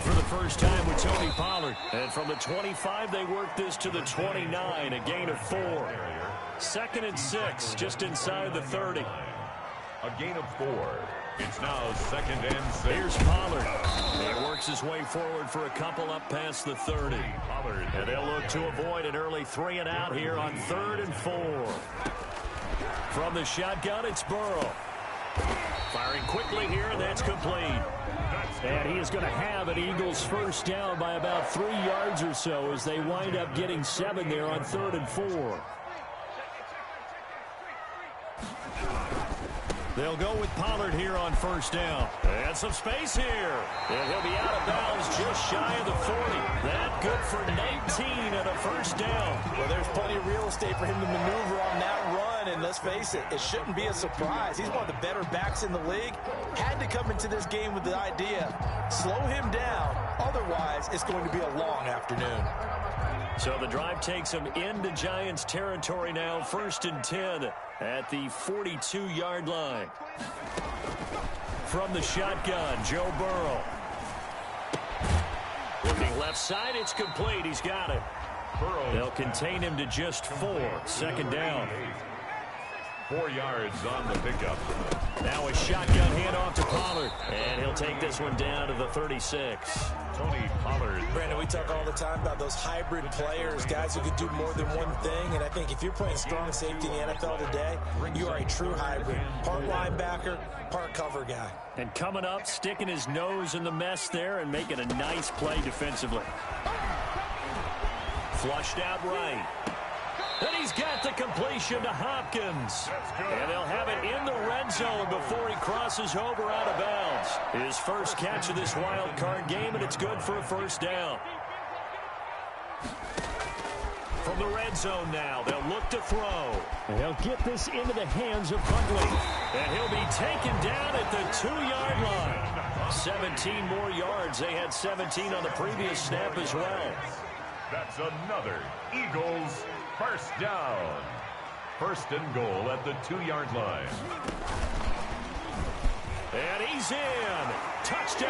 for the first time with Tony Pollard. And from the 25, they work this to the 29, a gain of 4. 2nd and 6, just inside the 30. A gain of 4. It's now 2nd and 6. Here's Pollard. He works his way forward for a couple up past the 30. Pollard. And they'll look to avoid an early 3 and out here on 3rd and 4. From the shotgun, it's Burrow. Firing quickly here, and that's complete. And he is going to have an Eagles first down by about 3 yards or so as they wind up getting 7 there on 3rd and 4. They'll go with Pollard here on first down. And some space here. And he'll be out of bounds just shy of the 40. That good for 19 and a first down. Well, there's plenty of real estate for him to maneuver on that run. And let's face it, it shouldn't be a surprise. He's one of the better backs in the league. Had to come into this game with the idea, slow him down. Otherwise, it's going to be a long afternoon. So the drive takes him into Giants territory now. 1st and 10 at the 42-yard line. From the shotgun, Joe Burrow. Looking left side, it's complete. He's got it. They'll contain him to just 4. 2nd down. 4 yards on the pickup. Now a shotgun handoff to Pollard. And he'll take this one down to the 36. Tony Pollard. Brandon, we talk all the time about those hybrid players, guys who could do more than one thing. And I think if you're playing strong safety in the NFL today, you are a true hybrid. Part linebacker, part cover guy. And coming up, sticking his nose in the mess there and making a nice play defensively. Flushed out right. And he's got the completion to Hopkins. And they'll have it in the red zone before he crosses over out of bounds. His first catch of this wild card game, and it's good for a first down. From the red zone now, they'll look to throw. And they'll get this into the hands of Huntley. And he'll be taken down at the 2-yard line. 17 more yards. They had 17 on the previous snap as well. That's another Eagles first down. 1st and goal at the 2-yard line. And he's in. Touchdown,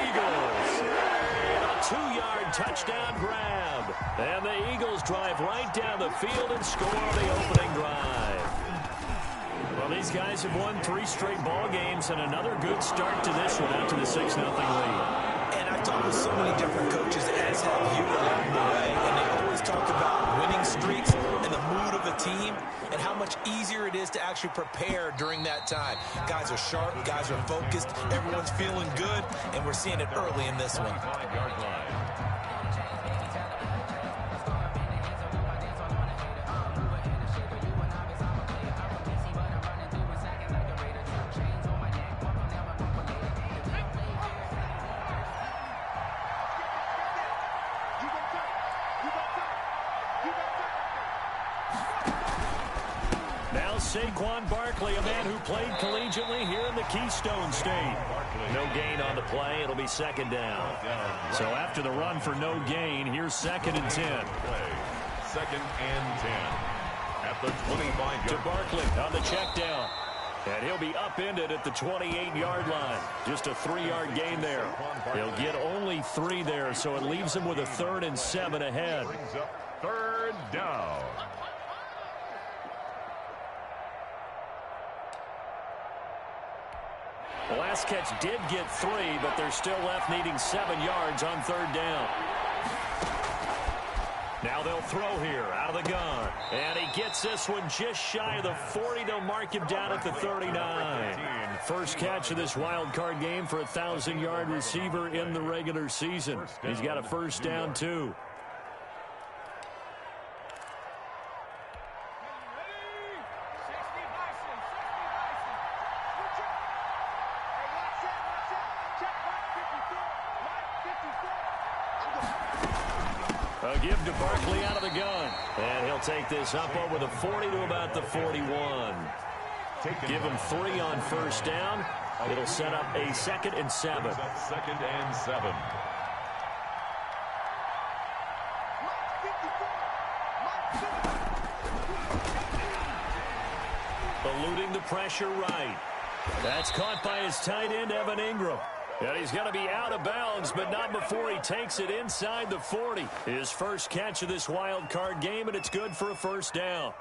Eagles. And a 2-yard touchdown grab. And the Eagles drive right down the field and score on the opening drive. Well, these guys have won 3 straight ball games and another good start to this one out to the 6-0 lead. And I've talked with so many different coaches, as have you along the way, and they always talk about winning streaks and the mood of a team and how much easier it is to actually prepare during that time. Guys are sharp, guys are focused, everyone's feeling good, and we're seeing it early in this one. 5-yard line. Saquon Barkley, a man who played collegiately here in the Keystone State. No gain on the play. It'll be 2nd down. So after the run for no gain, here's 2nd and 10. 2nd and 10. At the 25-yard. To Barkley on the check down. And he'll be upended at the 28-yard line. Just a 3-yard gain there. He'll get only 3 there, so it leaves him with a 3rd and 7 ahead. Brings up 3rd down. The last catch did get 3, but they're still left needing 7 yards on 3rd down. Now they'll throw here out of the gun. And he gets this one just shy of the 40. They'll mark him down at the 39. First catch of this wild card game for a 1,000-yard receiver in the regular season. He's got a first down, too. A give to Barkley out of the gun. And he'll take this up over the 40 to about the 41. Give him 3 on first down. It'll set up a 2nd and 7. 2nd and 7. Eluding the pressure right. That's caught by his tight end, Evan Ingram. And he's going to be out of bounds, but not before he takes it inside the 40. His first catch of this wild card game, and it's good for a first down.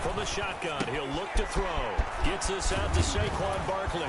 From the shotgun, he'll look to throw. Gets this out to Saquon Barkley.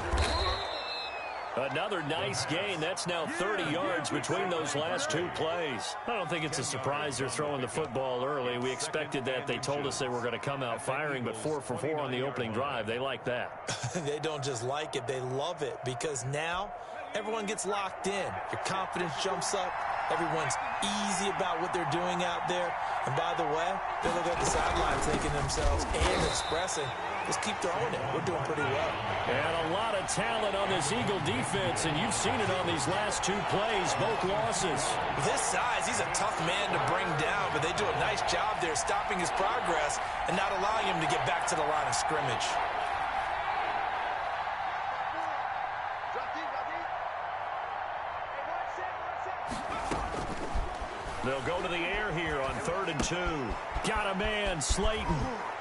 Another nice gain. That's now 30 yards between those last two plays. I don't think it's a surprise they're throwing the football early. We expected that. They told us they were going to come out firing, but 4 for 4 on the opening drive. They like that. They don't just like it. They love it because now everyone gets locked in. Your confidence jumps up. Everyone's easy about what they're doing out there. And by the way, they look at the sideline thinking themselves and expressing, just keep throwing it. We're doing pretty well. And a lot of talent on this Eagle defense, and you've seen it on these last two plays, both losses. With his size, he's a tough man to bring down, but they do a nice job there stopping his progress and not allowing him to get back to the line of scrimmage. They'll go to the air here on 3rd and 2. Got a man, Slayton.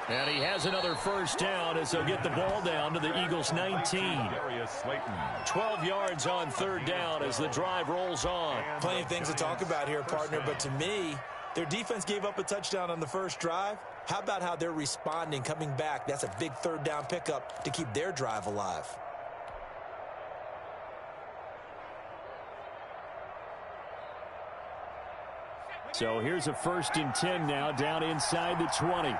And he has another first down as they'll get the ball down to the Eagles' 19. 12 yards on 3rd down as the drive rolls on. Plenty of things to talk about here, partner, but to me, their defense gave up a touchdown on the first drive. How about how they're responding, coming back? That's a big 3rd down pickup to keep their drive alive. So here's a 1st and 10 now down inside the 20.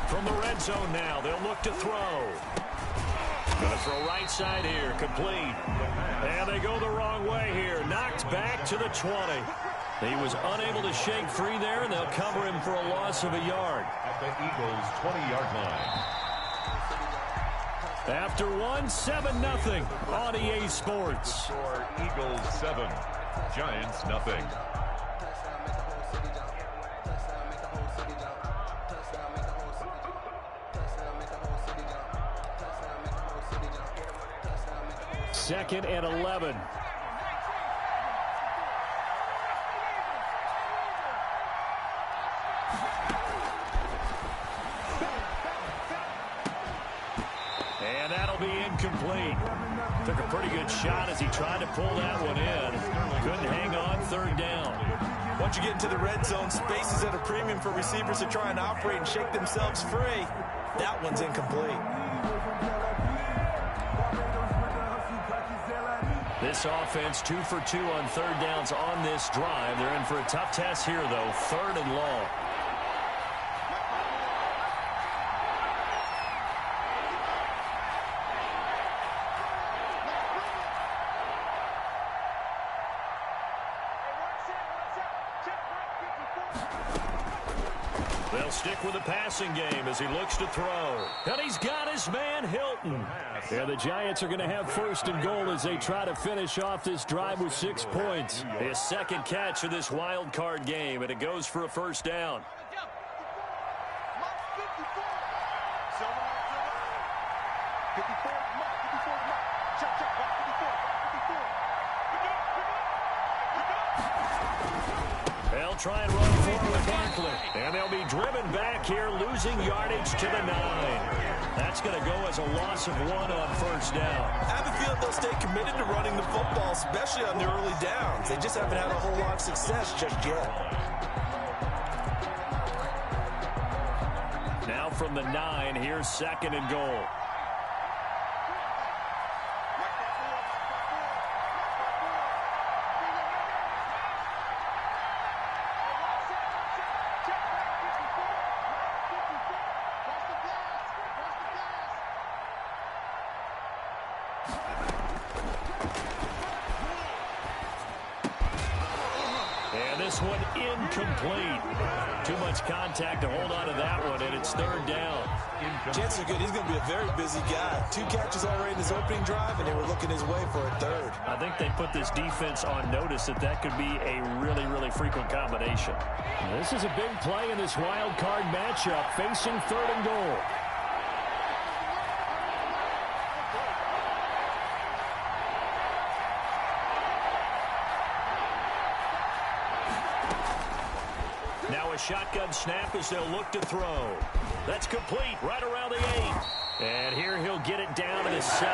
From the red zone now, they'll look to throw. Gonna throw right side here, complete. And they go the wrong way here. Knocked back to the 20. He was unable to shake free there, and they'll cover him for a loss of a yard. At the Eagles' 20-yard line. After 7-0 on EA Sports. For Eagles 7, Giants nothing. Second and 11. And that'll be incomplete. Took a pretty good shot as he tried to pull that one in. Couldn't hang on 3rd down. Once you get into the red zone, space is at a premium for receivers to try and operate and shake themselves free. That one's incomplete. This offense 2 for 2 on 3rd downs on this drive. They're in for a tough test here, though. 3rd and long. They'll stick with the passing game as he looks to throw. And he's got his man, Hilton. And the Giants are going to have 1st and goal as they try to finish off this drive with 6 points. His second catch of this wild card game, and it goes for a first down. They'll try and run forward with Barkley. And they'll be driven back here, losing yardage to the 9. That's going to go as a loss of 1 on 1st down. I have a feeling they'll stay committed to running the football, especially on their early downs. They just haven't had a whole lot of success just yet. Now from the 9, here's 2nd and goal. this one incomplete. Too much contact to hold on to that one, and it's third down. Chances are good. He's going to be a very busy guy. 2 catches already in his opening drive, and they were looking his way for a third. I think they put this defense on notice that could be a really, really frequent combination. This is a big play in this wild card matchup, facing third and goal. Now a shotgun snap as they'll look to throw. That's complete right around the 8. And here he'll get it down to the 7.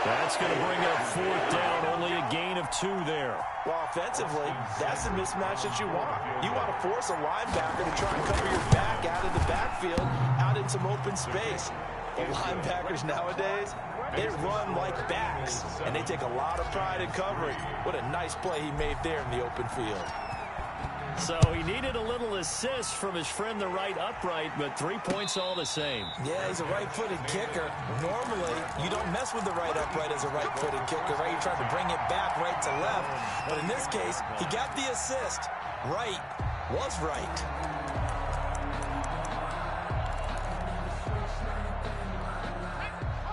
That's going to bring up fourth down. Only a gain of 2 there. Well, offensively, that's the mismatch that you want. You want to force a linebacker to try and cover your back out of the backfield, out in some open space. The linebackers nowadays, they run like backs, and they take a lot of pride in covering. What a nice play he made there in the open field. So he needed a little assist from his friend the right upright, but 3 points all the same. Yeah, he's a right-footed kicker. Normally, you don't mess with the right upright as a right-footed kicker, right? You try to bring it back right to left. But in this case, he got the assist. Right was right.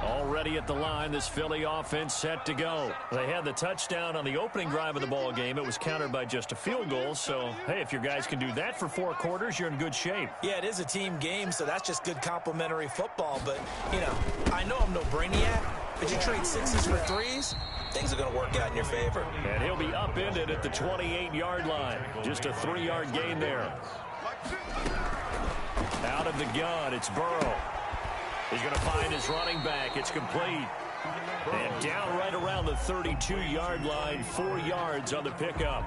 Already at the line, this Philly offense set to go. They had the touchdown on the opening drive of the ball game. It was countered by just a field goal. So, hey, if your guys can do that for 4 quarters, you're in good shape. Yeah, it is a team game, so that's just good complimentary football. But, you know, I know I'm no brainiac, but you trade 6s for 3s, things are going to work out in your favor. And he'll be upended at the 28-yard line. Just a 3-yard gain there. Out of the gun, it's Burrow. He's going to find his running back. It's complete. And down right around the 32-yard line, 4 yards on the pickup.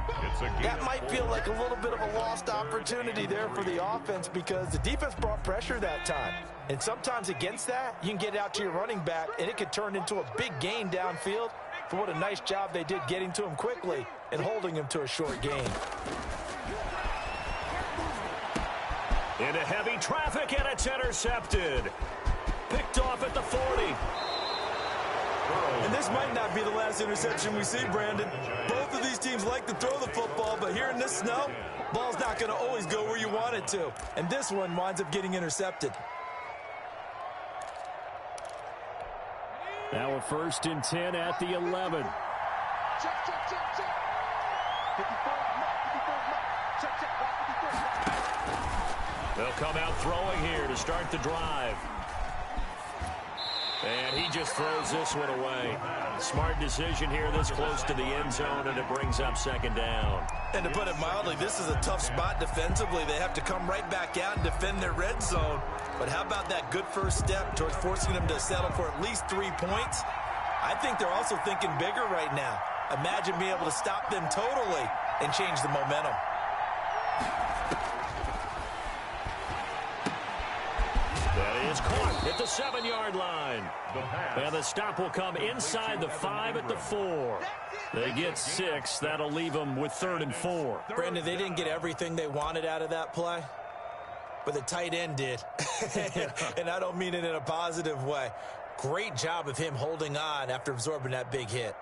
That might feel like a little bit of a lost opportunity there for the offense because the defense brought pressure that time. And sometimes against that, you can get out to your running back, and it could turn into a big gain downfield. For what a nice job they did getting to him quickly and holding him to a short gain. Into heavy traffic, and it's intercepted. Picked off at the 40. And this might not be the last interception we see, Brandon. Both of these teams like to throw the football, but here in this snow, ball's not going to always go where you want it to. And this one winds up getting intercepted. Now a 1st and 10 at the 11. They'll come out throwing here to start the drive. And he just throws this one away. Smart decision here this close to the end zone, and it brings up 2nd down. And to put it mildly, this is a tough spot defensively. They have to come right back out and defend their red zone. But how about that good first step towards forcing them to settle for at least 3 points? I think they're also thinking bigger right now. Imagine being able to stop them totally and change the momentum. That is caught at the 7-yard line. And the stop will come inside the 5 at the 4. They get 6. That'll leave them with 3rd and 4. Brandon, they didn't get everything they wanted out of that play, but the tight end did. And I don't mean it in a positive way. Great job of him holding on after absorbing that big hit.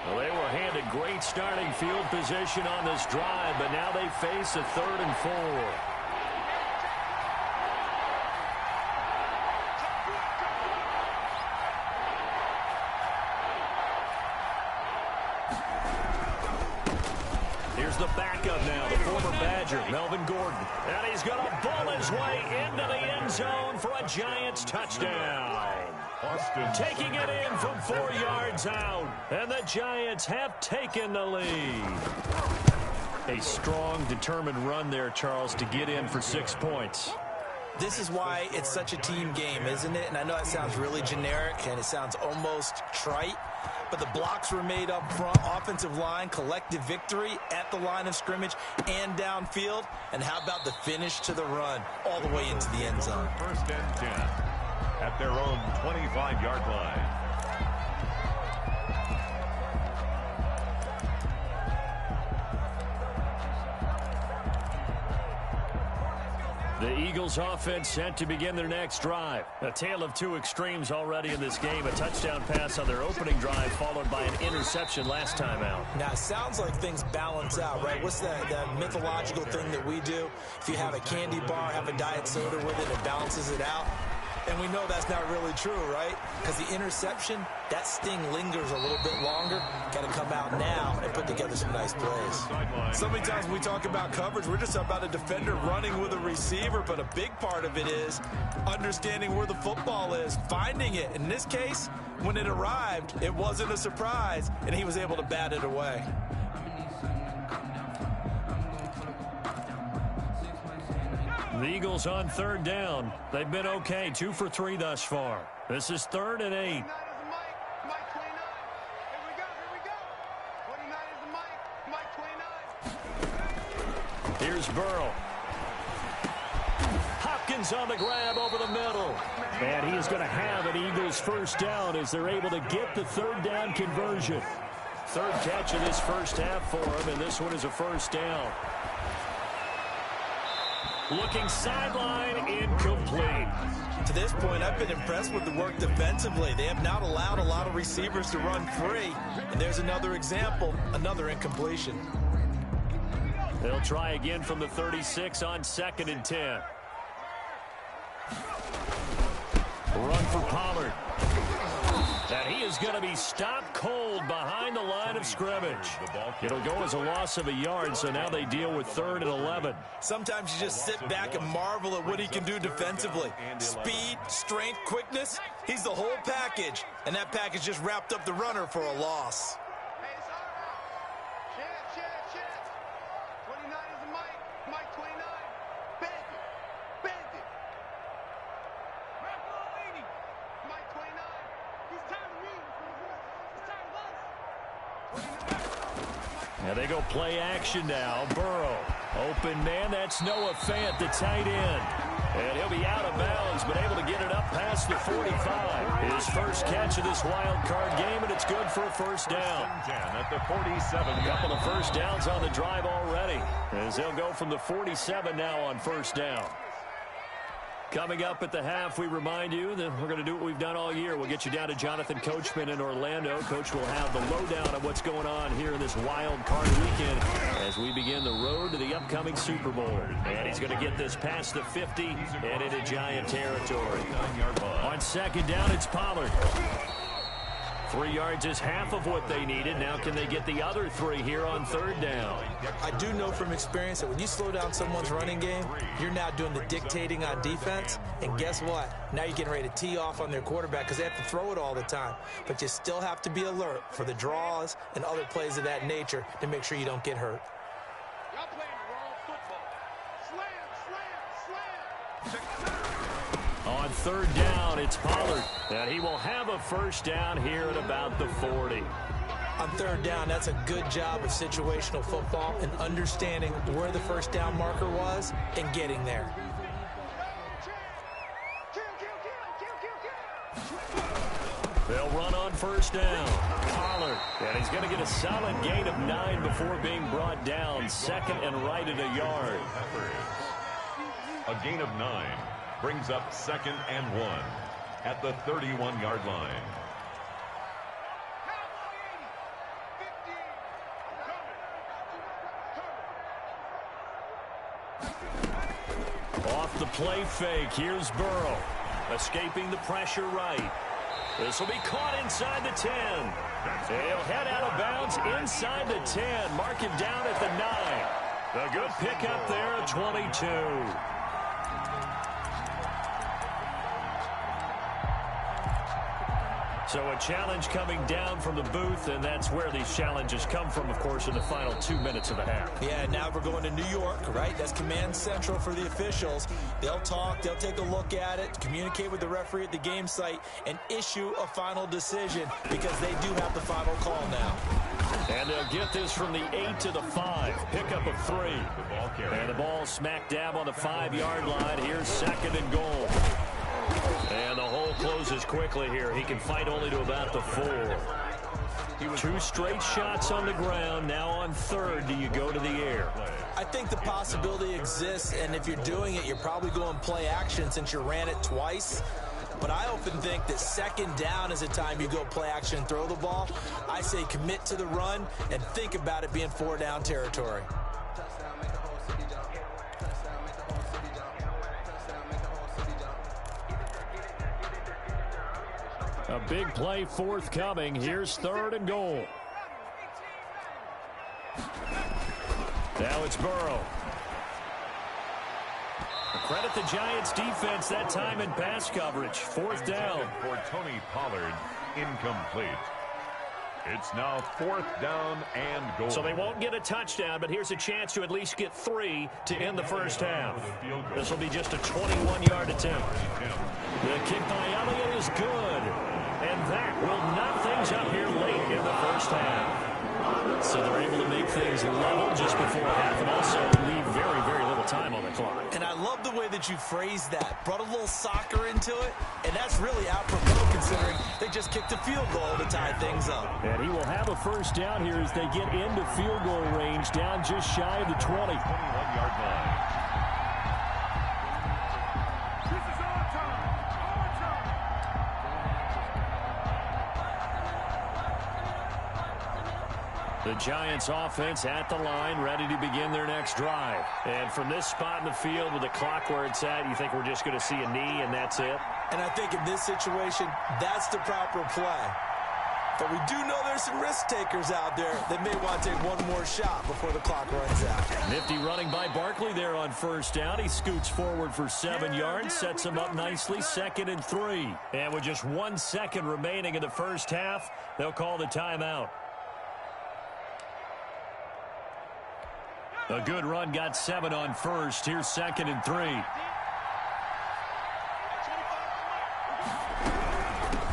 Well, they were handed great starting field position on this drive, but now they face a 3rd and 4. Here's the backup now, the former Badger, Melvin Gordon. And he's going to bull his way into the end zone for a Giants touchdown. Taking it in from 4 yards out. And the Giants have taken the lead. A strong, determined run there, Charles, to get in for 6 points. This is why it's such a team game, isn't it? And I know it sounds really generic and it sounds almost trite, but the blocks were made up front, offensive line, collective victory at the line of scrimmage and downfield. And how about the finish to the run all the way into the end zone? 1st and 10 at their own 25-yard line. The Eagles offense set to begin their next drive. A tale of two extremes already in this game. A touchdown pass on their opening drive followed by an interception last time out. Now, it sounds like things balance out, right? What's that mythological thing that we do? If you have a candy bar, have a diet soda with it, it balances it out. And we know that's not really true, right? Because the interception, that sting lingers a little bit longer. Got to come out now and put together some nice plays. So many times when we talk about coverage, we're just about a defender running with a receiver, but a big part of it is understanding where the football is, finding it. In this case, when it arrived, it wasn't a surprise, and he was able to bat it away. The Eagles on third down. They've been okay, 2 for 3 thus far. This is 3rd and 8. Here's Burrow. Hopkins on the grab over the middle. And he is going to have an Eagles first down as they're able to get the third down conversion. Third catch of this first half for him, and this one is a first down. Looking sideline, incomplete. To this point, I've been impressed with the work defensively. They have not allowed a lot of receivers to run free. And there's another example, another incompletion. They'll try again from the 36 on 2nd and 10. Run for Pollard. And he is going to be stopped cold behind the line of scrimmage. It'll go as a loss of a yard, so now they deal with 3rd and 11. Sometimes you just sit back and marvel at what he can do defensively. Speed, strength, quickness, he's the whole package. And that package just wrapped up the runner for a loss. And they go play action now. Burrow. Open man. That's Noah Fant, the tight end. And he'll be out of bounds, but able to get it up past the 45. His first catch of this wild card game, and it's good for a first down. At the 47. A couple of first downs on the drive already, as they'll go from the 47 now on first down. Coming up at the half, we remind you that we're going to do what we've done all year. We'll get you down to Jonathan Coachman in Orlando. Coach will have the lowdown of what's going on here in this wild card weekend as we begin the road to the upcoming Super Bowl. And he's going to get this past the 50 and into Giant territory. On 2nd down, it's Pollard. 3 yards is half of what they needed. Now can they get the other 3 here on 3rd down? I do know from experience that when you slow down someone's running game, you're now doing the dictating on defense. And guess what? Now you're getting ready to tee off on their quarterback because they have to throw it all the time. But you still have to be alert for the draws and other plays of that nature to make sure you don't get hurt. Y'all playing the wrong football. Slam. On 3rd down, it's Pollard. And he will have a first down here at about the 40. On 3rd down, that's a good job of situational football and understanding where the first down marker was and getting there. They'll run on first down. Pollard. And he's going to get a solid gain of 9 before being brought down. 2nd and right at a yard. A gain of 9 brings up 2nd and 1 at the 31-yard line. Off the play fake, here's Burrow. Escaping the pressure right. This will be caught inside the 10. He'll head out of bounds inside the 10. Mark him down at the 9. A good pickup there at 22. So a challenge coming down from the booth, and that's where these challenges come from, of course, in the final 2 minutes of a half. Yeah, now we're going to New York, right? That's command central for the officials. They'll talk, they'll take a look at it, communicate with the referee at the game site, and issue a final decision because they do have the final call now. And they'll get this from the 8 to the 5. Pickup of 3. And the ball smack dab on the 5-yard line. Here's 2nd and goal. And the hole closes quickly here. He can fight only to about the 4. Two straight shots on the ground. Now on third, do you go to the air? I think the possibility exists, and if you're doing it, you're probably going play action since you ran it twice. But I often think that second down is a time you go play action and throw the ball. I say commit to the run and think about it being 4-down territory. A big play forthcoming. Here's third and goal. Now it's Burrow. Credit the Giants defense that time in pass coverage. Fourth down. For Tony Pollard, incomplete. It's now 4th down and goal. So they won't get a touchdown, but here's a chance to at least get 3 to end the first half. This will be just a 21-yard attempt. The kick by Elliott is good. And that will knock things up here late in the first half. So they're able to make things level just before half and also leave very, very little time on the clock. And I love the way that you phrased that. Brought a little soccer into it, and that's really apropos considering they just kicked a field goal to tie things up. And he will have a first down here as they get into field goal range, down just shy of the 20. 21-yard line. The Giants offense at the line, ready to begin their next drive. And from this spot in the field with the clock where it's at, you think we're just going to see a knee and that's it? And I think in this situation, that's the proper play. But we do know there's some risk takers out there that may want to take one more shot before the clock runs out. Nifty running by Barkley there on first down. He scoots forward for 7 yards, sets him up nicely, 2nd and 3. And with just 1 second remaining in the first half, they'll call the timeout. A good run, got 7 on first. Here's 2nd and 3.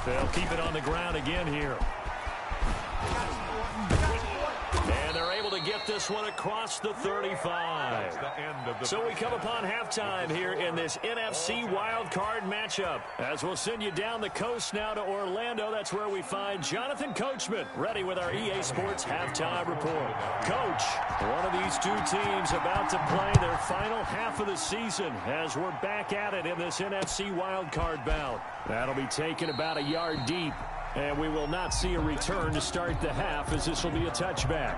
They'll keep it on the ground again here. And they're able to get this one across the 35. So we come upon halftime here in this NFC Wildcard matchup. As we'll send you down the coast now to Orlando, that's where we find Jonathan Coachman, ready with our EA Sports Halftime Report. Coach, one of these two teams about to play their final half of the season as we're back at it in this NFC Wildcard bout. That'll be taken about a yard deep, and we will not see a return to start the half as this will be a touchback.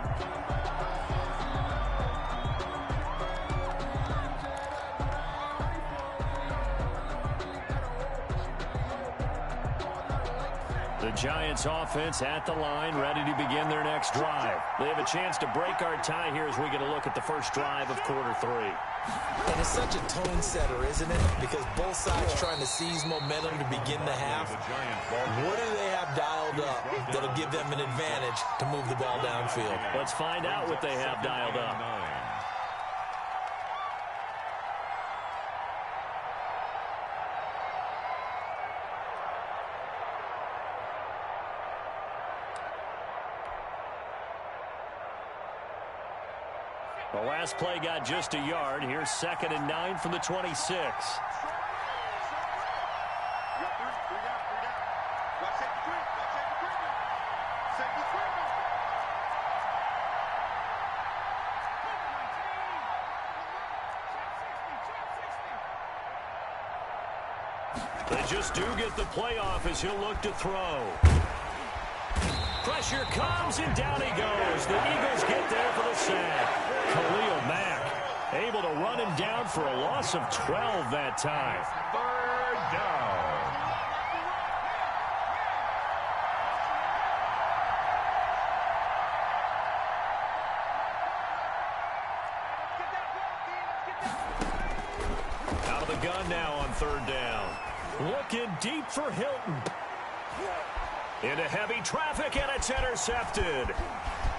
The Giants offense at the line, ready to begin their next drive. They have a chance to break our tie here as we get a look at the first drive of quarter 3. And it's such a tone setter, isn't it? Because both sides trying to seize momentum to begin the half. What do they have dialed up that'll give them an advantage to move the ball downfield? Let's find out what they have dialed up. The last play got just a yard. Here's 2nd and 9 from the 26. They just do get the playoff as he'll look to throw. Pressure comes, and down he goes. The Eagles get there for the sack. Khalil Mack able to run him down for a loss of 12 that time. 3rd down. Out of the gun now on 3rd down. Looking deep for Hilton. Into heavy traffic, and it's intercepted.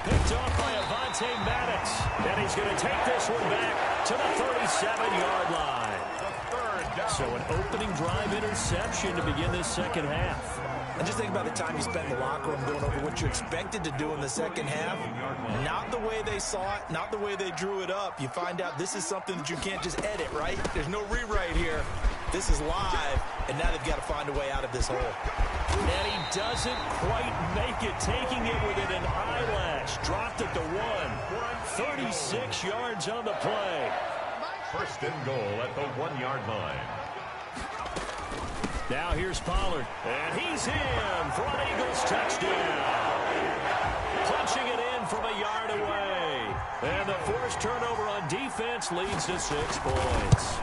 Picked off by Avonte Maddox. And he's going to take this one back to the 37-yard line. So an opening drive interception to begin this second half. And just think about the time you spent in the locker room going over what you expected to do in the second half. Not the way they saw it, not the way they drew it up. You find out this is something that you can't just edit, right? There's no rewrite here. This is live, and now they've got to find a way out of this hole. And he doesn't quite make it, taking it within an eyelash. Dropped at the 1. 36 yards on the play. First and goal at the 1-yard line. Now here's Pollard. And he's in for an Eagles touchdown. Punching it in from a yard away. And the forced turnover on defense leads to 6 points.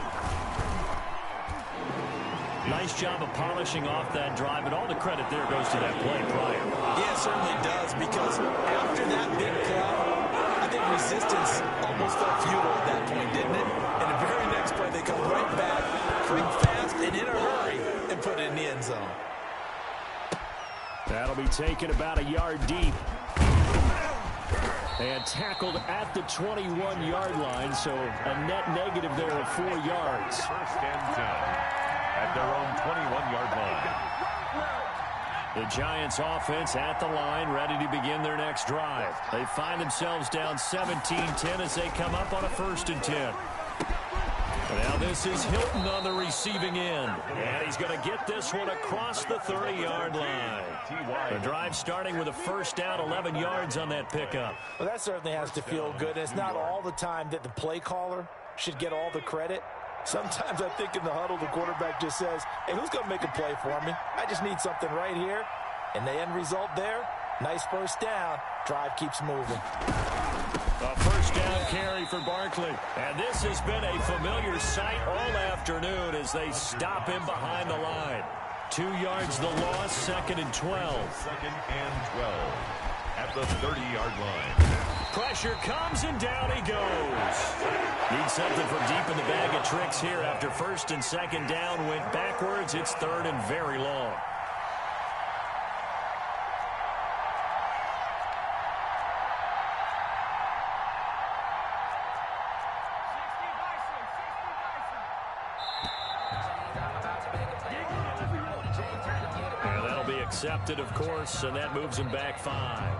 Nice job of polishing off that drive, and all the credit there goes to that play prior. Yeah, it certainly does, because after that big play, I think resistance almost felt futile at that point, didn't it? And the very next play, they come right back, quick, fast, and in a hurry, and put it in the end zone. That'll be taken about a yard deep. And tackled at the 21-yard line, so a net negative there of 4 yards. First and 10. At their own 21-yard line. The Giants offense at the line, ready to begin their next drive. They find themselves down 17-10 as they come up on a 1st and 10. Now this is Hilton on the receiving end. And he's going to get this one across the 30-yard line. The drive starting with a first down, 11 yards on that pickup. Well, that certainly has to feel good. And it's not all the time that the play caller should get all the credit. Sometimes I think in the huddle, the quarterback just says, hey, who's going to make a play for me? I just need something right here. And the end result there, nice first down. Drive keeps moving. A first down carry for Barkley. And this has been a familiar sight all afternoon as they stop him behind the line. 2 yards the loss, 2nd and 12. 2nd and 12 at the 30-yard line. Pressure comes, and down he goes. Need something from deep in the bag of tricks here after 1st and 2nd down. Went backwards. It's 3rd and very long. And that'll be accepted, of course, and that moves him back 5.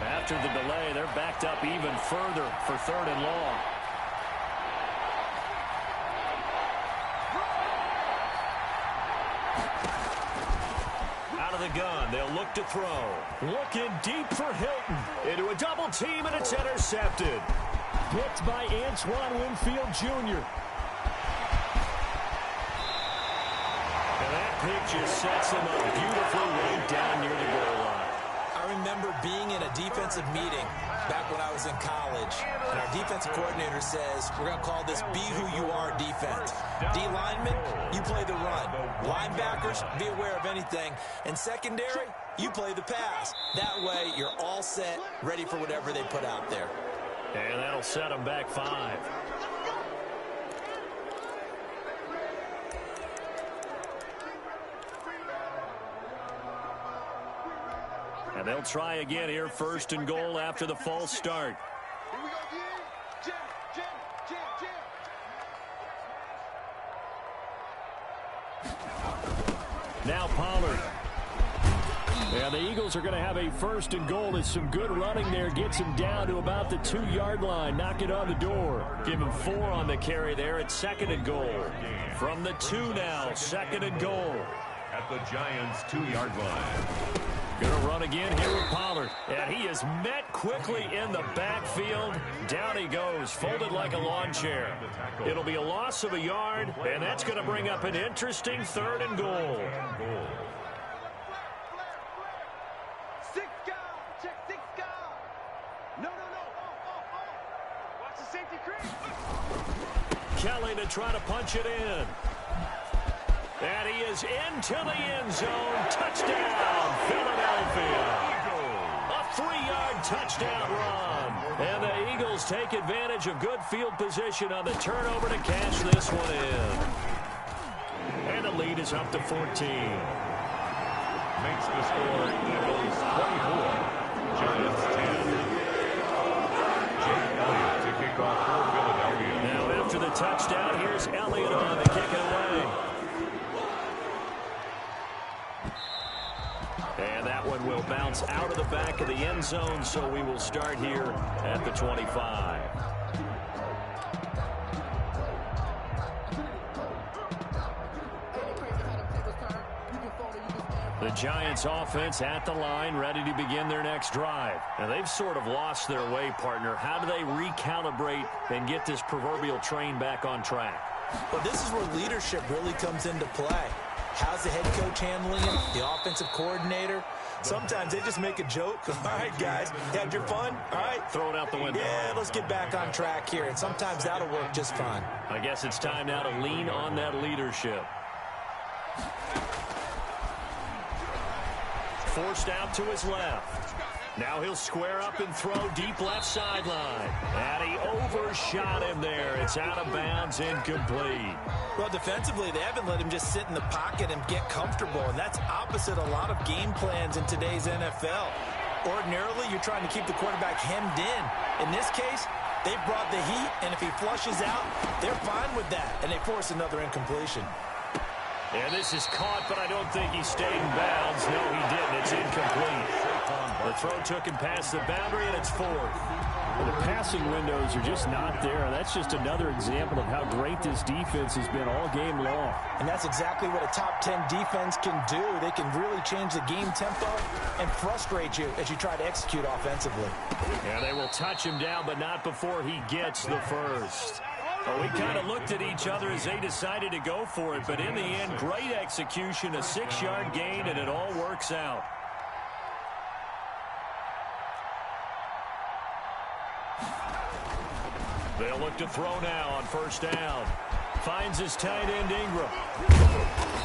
After the delay, they're backed up even further for 3rd and long. Out of the gun, they'll look to throw. Looking deep for Hilton. Into a double team, and it's intercepted. Picked by Antoine Winfield Jr. And that pick just sets him up beautifully right down near the goal line. I remember being in a defensive meeting back when I was in college, and our defensive coordinator says, we're going to call this Be Who You Are defense. D-linemen, you play the run. Linebackers, be aware of anything. And secondary, you play the pass. That way, you're all set, ready for whatever they put out there. And that'll set them back 5. And they'll try again here, 1st and goal after the false start. Here we go, Jim. Now Pollard. Yeah, the Eagles are going to have a 1st and goal as some good running there gets him down to about the 2-yard line. Knock it on the door. Give him 4 on the carry there at 2nd and goal. From the 2 now, 2nd and goal. At the Giants' 2-yard line. Going to run again here with Pollard. And he is met quickly in the backfield. Down he goes, folded like a lawn chair. It'll be a loss of a yard, and that's going to bring up an interesting 3rd and goal. 6 guard. Check 6 guard. No. Watch the safety crease. Kelly to try to punch it in. And he is into the end zone. Touchdown, Philadelphia. A 3-yard touchdown run. And the Eagles take advantage of good field position on the turnover to cash this one in. And the lead is up to 14. Makes the score Eagles 24, Giants 10. Jake Elliott to kick off for Philadelphia. Now after the touchdown, here's Elliott on to kick it away. And that one will bounce out of the back of the end zone, so we will start here at the 25. The Giants offense at the line, ready to begin their next drive. Now, they've sort of lost their way, partner. How do they recalibrate and get this proverbial train back on track? Well, this is where leadership really comes into play. How's the head coach handling it? The offensive coordinator? Sometimes they just make a joke. All right, guys, you had your fun? All right. Throw it out the window. Yeah, let's get back on track here. And sometimes that'll work just fine. I guess it's time now to lean on that leadership. Forced out to his left. Now he'll square up and throw deep left sideline. And he overshot him there. It's out of bounds, incomplete. Well, defensively, they haven't let him just sit in the pocket and get comfortable, and that's opposite a lot of game plans in today's NFL. Ordinarily, you're trying to keep the quarterback hemmed in. In this case, they brought the heat, and if he flushes out, they're fine with that, and they force another incompletion. And this is caught, but I don't think he stayed in bounds. No, he didn't. It's incomplete. The throw took him past the boundary, and it's fourth. Well, the passing windows are just not there. That's just another example of how great this defense has been all game long. And that's exactly what a top 10 defense can do. They can really change the game tempo and frustrate you as you try to execute offensively. Yeah, they will touch him down, but not before he gets the first. Well, we kind of looked at each other as they decided to go for it, but in the end, great execution, a 6-yard gain, and it all works out. They'll look to throw now on first down. Finds his tight end, Ingram.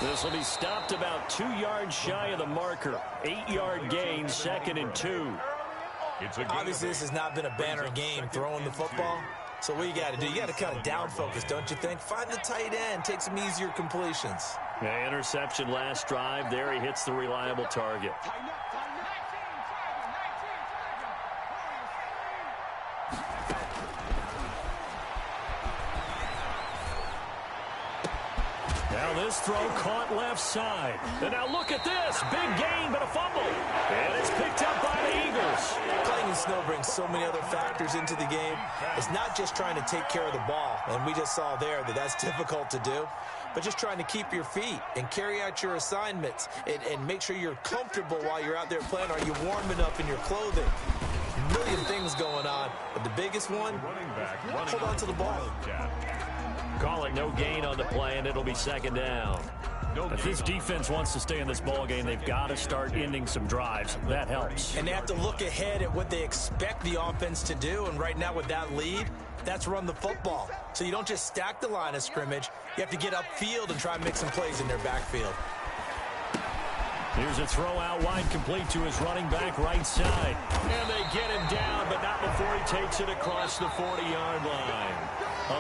This will be stopped about 2 yards shy of the marker. 8-yard gain, 2nd and 2. Obviously, this has not been a banner game throwing the football. So what you got to do, you got to kind of down focus, don't you think? Find the tight end, take some easier completions. Yeah, interception last drive. There he hits the reliable target. Now this throw caught left side. And now look at this. Big gain, but a fumble. And it's picked up by the Eagles. Playing in snow brings so many other factors into the game. It's not just trying to take care of the ball. And we just saw there that that's difficult to do. But just trying to keep your feet and carry out your assignments and make sure you're comfortable while you're out there playing. Are you warm enough in your clothing? A million things going on. But the biggest one, hold on to the ball. Call it no gain on the play, and it'll be 2nd down. If this defense wants to stay in this ballgame, they've got to start ending some drives. That helps. And they have to look ahead at what they expect the offense to do. And right now with that lead, that's run the football. So you don't just stack the line of scrimmage. You have to get upfield and try and make some plays in their backfield. Here's a throw out wide, complete to his running back right side. And they get him down, but not before he takes it across the 40-yard line.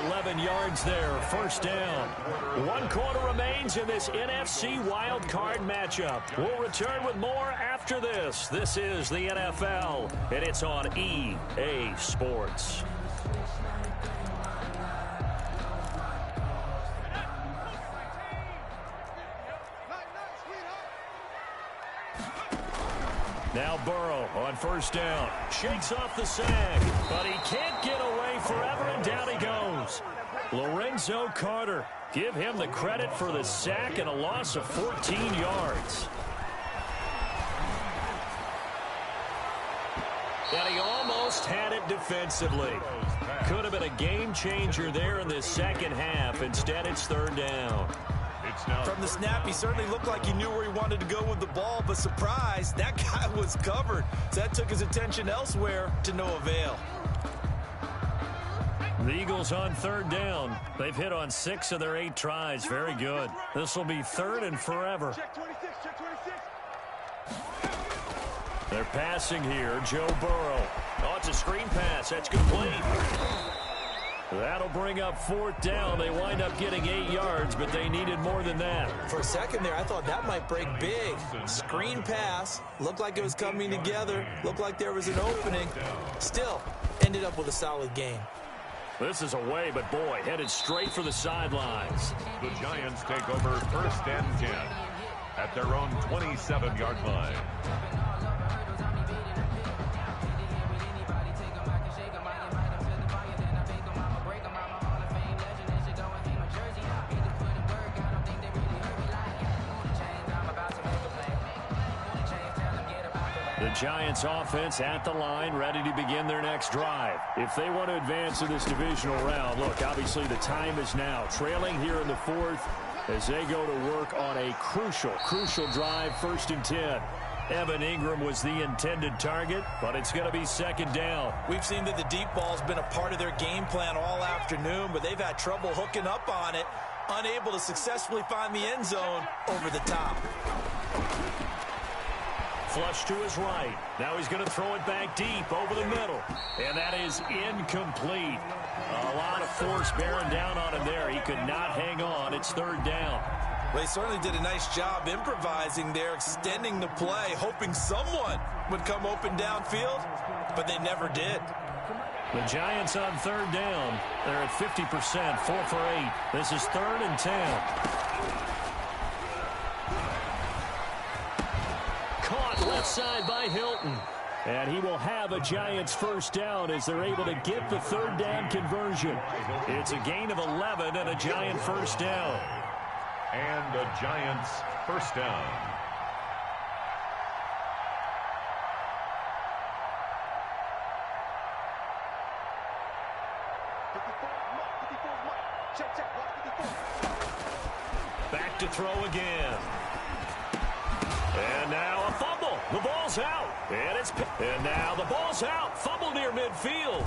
11 yards there, 1st down. 1 quarter remains in this NFC Wildcard matchup. We'll return with more after this. This is the NFL, and it's on EA Sports. Now Burrow on 1st down. Shakes off the sack, but he can't get away forever, and down he goes. Lorenzo Carter. Give him the credit for the sack and a loss of 14 yards. And he almost had it defensively. Could have been a game changer there in this second half. Instead, it's 3rd down. From the snap, he certainly looked like he knew where he wanted to go with the ball, but surprise, that guy was covered. So that took his attention elsewhere to no avail. The Eagles on 3rd down. They've hit on 6 of their 8 tries. Very good. This will be 3rd and forever. They're passing here. Joe Burrow. Oh, it's a screen pass. That's complete. That'll bring up 4th down. They wind up getting 8 yards, but they needed more than that. For a second there, I thought that might break big. Screen pass. Looked like it was coming together. Looked like there was an opening. Still, ended up with a solid game. This is away, but boy, headed straight for the sidelines. The Giants take over 1st and 10 at their own 27-yard line. The Giants offense at the line, ready to begin their next drive. If they want to advance in this divisional round, look, obviously the time is now. Trailing here in the fourth as they go to work on a crucial drive, 1st and 10. Evan Ingram was the intended target, but it's going to be 2nd down. We've seen that the deep ball's been a part of their game plan all afternoon, but they've had trouble hooking up on it, unable to successfully find the end zone over the top. Flush to his right. Now he's going to throw it back deep over the middle. And that is incomplete. A lot of force bearing down on him there. He could not hang on. It's 3rd down. Well, they certainly did a nice job improvising there, extending the play, hoping someone would come open downfield, but they never did. The Giants on 3rd down. They're at 50%, 4 for 8. This is 3rd and 10. Caught left side by Hilton. And he will have a Giants 1st down as they're able to get the 3rd down conversion. It's a gain of 11 and a Giant 1st down. And the Giants 1st down. Back to throw again. And now a fumble. The ball's out. And now the ball's out. Fumble near midfield.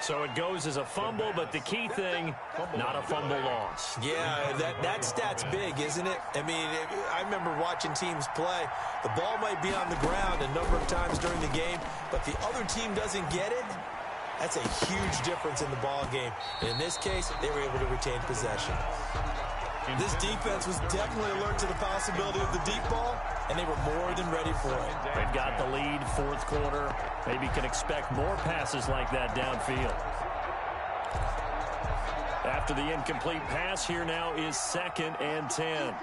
So it goes as a fumble, but the key thing, not a fumble loss. Yeah, that stat's big, isn't it? I mean, I remember watching teams play. The ball might be on the ground a number of times during the game, but the other team doesn't get it. That's a huge difference in the ball game. In this case, they were able to retain possession. This defense was definitely alert to the possibility of the deep ball, and they were more than ready for it. They've got the lead, 4th quarter. Maybe can expect more passes like that downfield. After the incomplete pass, here now is 2nd and 10.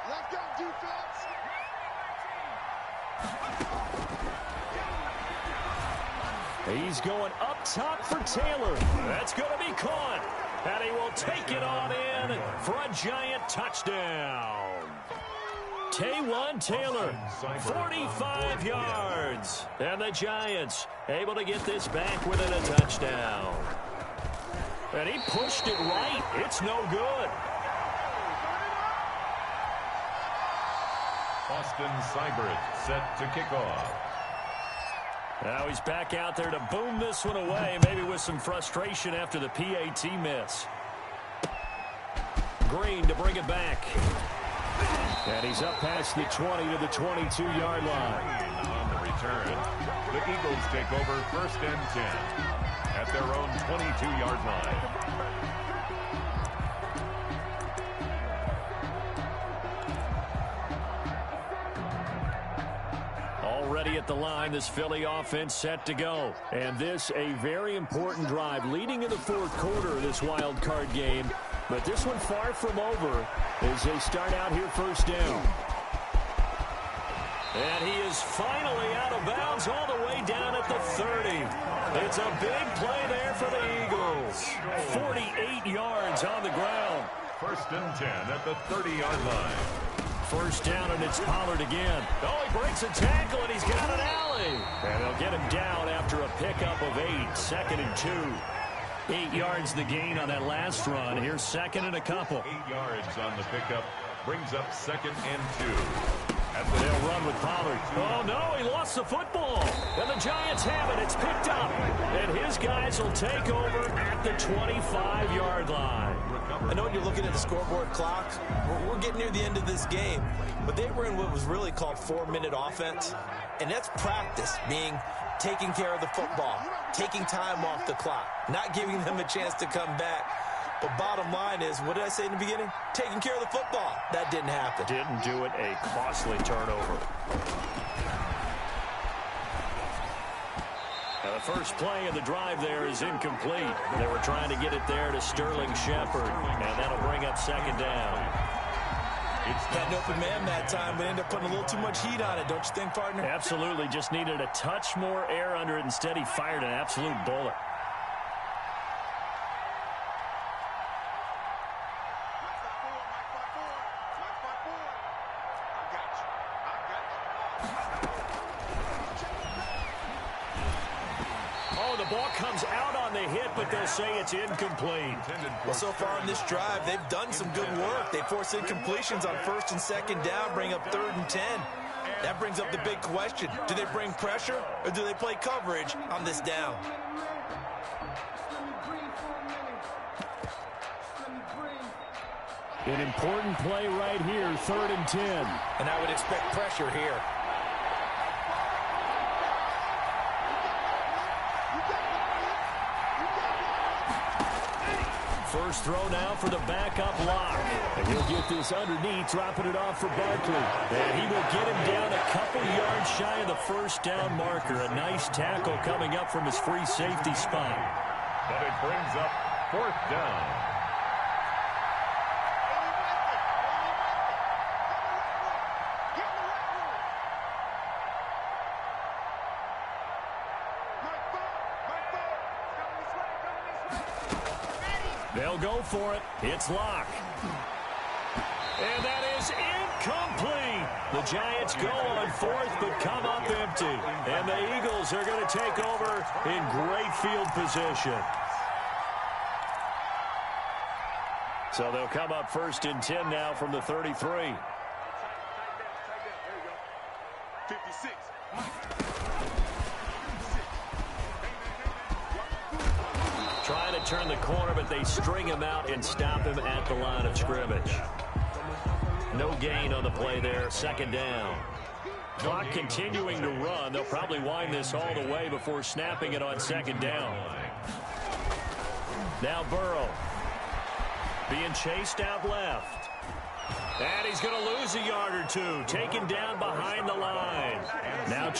Let's go, defense. He's going up top for Taylor. That's going to be caught. And he will take it on in for a Giant touchdown. Taywan Taylor, 45 yards. And the Giants able to get this back within a touchdown. And he pushed it right. It's no good. Austin Seibert set to kick off. Now he's back out there to boom this one away, maybe with some frustration after the PAT miss. Green to bring it back. And he's up past the 20 to the 22-yard line. On the return, the Eagles take over 1st and 10 at their own 22-yard line. Already at the line, this Philly offense set to go. And this a very important drive leading in the 4th quarter of this wild card game. But this one far from over as they start out here 1st down. And he is finally out of bounds all the way down at the 30. It's a big play there for the Eagles. 48 yards on the ground. 1st and 10 at the 30-yard line. 1st down, and it's Pollard again. Oh, he breaks a tackle, and he's got an alley. And they'll get him down after a pickup of 8. 2nd and 2. 8 yards the gain on that last run. Here's 2nd and a couple. 8 yards on the pickup brings up 2nd and 2. They'll run with Pollard. Oh, no, he lost the football. And the Giants have it. It's picked up. And his guys will take over at the 25-yard line. I know you're looking at the scoreboard clock. We're getting near the end of this game, but they were in what was really called 4-minute offense, and that's practice, meaning taking care of the football, taking time off the clock, not giving them a chance to come back. But bottom line is, what did I say in the beginning? Taking care of the football. That didn't happen. Didn't do it. A costly turnover. Now the first play of the drive there is incomplete. They were trying to get it there to Sterling Shepard, and that'll bring up 2nd down. Got an open man that time, but ended up putting a little too much heat on it, don't you think, partner? Absolutely. Just needed a touch more air under it. Instead, he fired an absolute bullet. I got you. Oh, the ball comes out on the hit, but they'll say it's incomplete. Well, so far in this drive, they've done some good work. They force incompletions on 1st and 2nd down, bring up 3rd and 10. That brings up the big question. Do they bring pressure or do they play coverage on this down? An important play right here, 3rd and 10. And I would expect pressure here. First throw now for the backup lock. And he'll get this underneath, dropping it off for Barkley. And he will get him down a couple yards shy of the 1st down marker. A nice tackle coming up from his free safety spot. But it brings up 4th down. They'll go for it. It's Locke. And that is incomplete. The Giants go on 4th, but come up empty. And the Eagles are going to take over in great field position. So they'll come up 1st and 10 now from the 33. 56. Trying to turn the corner, but they string him out and stop him at the line of scrimmage. No gain on the play there, 2nd down. Clock continuing to run. They'll probably wind this all the way before snapping it on 2nd down. Now Burrow being chased out left. And he's going to lose a yard or two, taken down behind the line. Now